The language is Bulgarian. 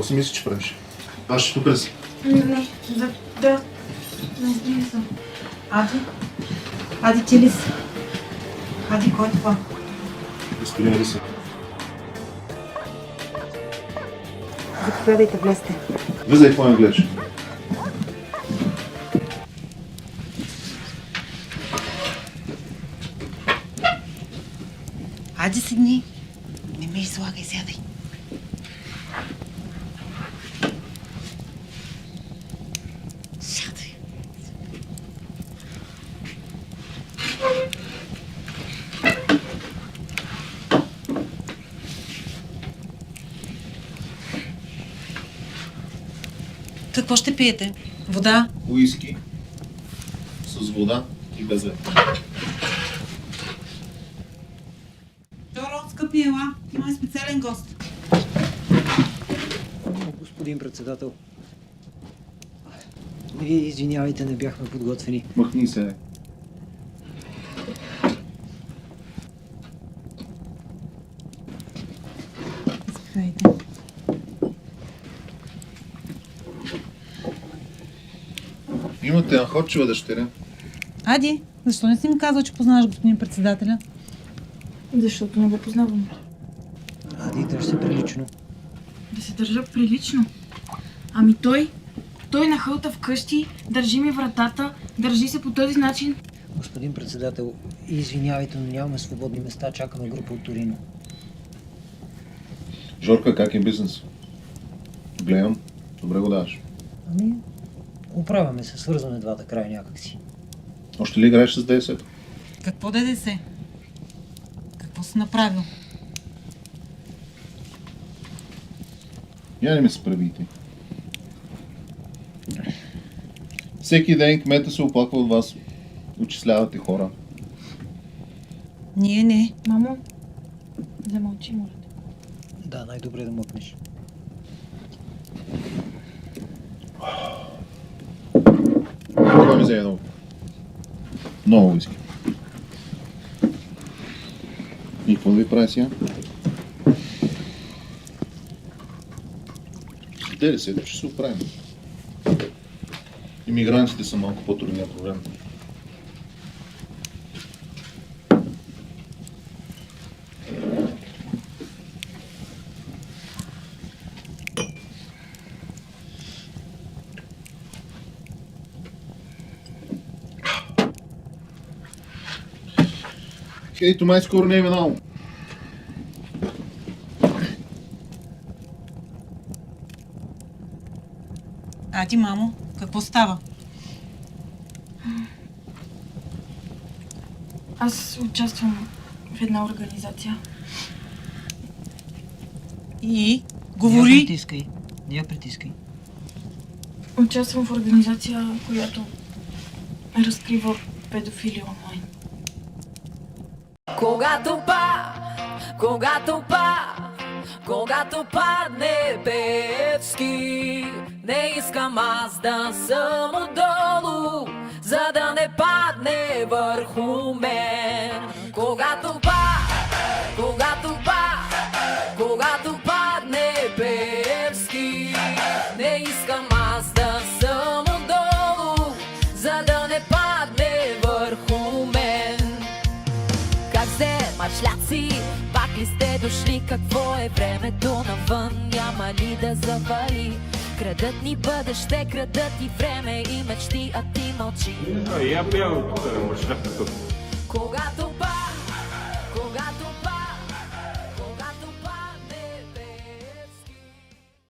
си мислиш, че правиш? Паш, тук ли си? Не, да. Не съм. Ади, ти ли си? Ади, кой е това? Господин Риса. Заповядайте, влезте. Влизай, какво ме гледаш? Ади, седни. Не ме излагай, сядай. Сядай. Какво ще пиете? Вода? Уиски. С вода и без лед. Жоро, скъпи, ела. Имаме специален гост. Господин председател, вие извинявайте, не бяхме подготвени. Махни се. Заповядайте. Имате находчива дъщеря. Ади, защо не си ми казал, че познаваш господин председателя? Защото не го познавам. Ади, държи се прилично. Да се държа прилично. Ами той нахълта вкъщи, държи ми вратата, държи се по този начин. Господин председател, извинявайте, но нямаме свободни места, чакаме група от Торино. Жорка, как е бизнес? Гледам. Добре го даваш. Ами, оправяме се, свързваме двата края някакси. Още ли играеш с ДС? Какво ДДС? Какво си направил? Я не ме се правите. Всеки ден кмета се оплаква от вас. Отчислявате хора. Ние не. Мамо, замълчи, моля те. Да, най-добре да мъкнеш. Това ми взе едно. Много уиски. И какво да ви прави сега? ДДС-то ще се оправим. Имигрантите са малко по-трудния проблем. Ето май скоро не е минало. Ади, мамо, какво става? Аз участвам в една организация. И? Не Говори! я притискай. Не я притискай. Участвам в организация, която разкрива педофили онлайн. Когато падне Певски, не искам аз да съм отдолу, за да не падне върху мен. Когато падне Певски, не искам аз да съм отдолу, за да не падне върху мен. Как сте, маршляци? Пак ли сте дошли? Какво е времето навън? Няма ли да завали? Крадат ни бъдеще, крадат и време и мечти, а ти мълчи. Я бях тук, маршляпка тук. Когато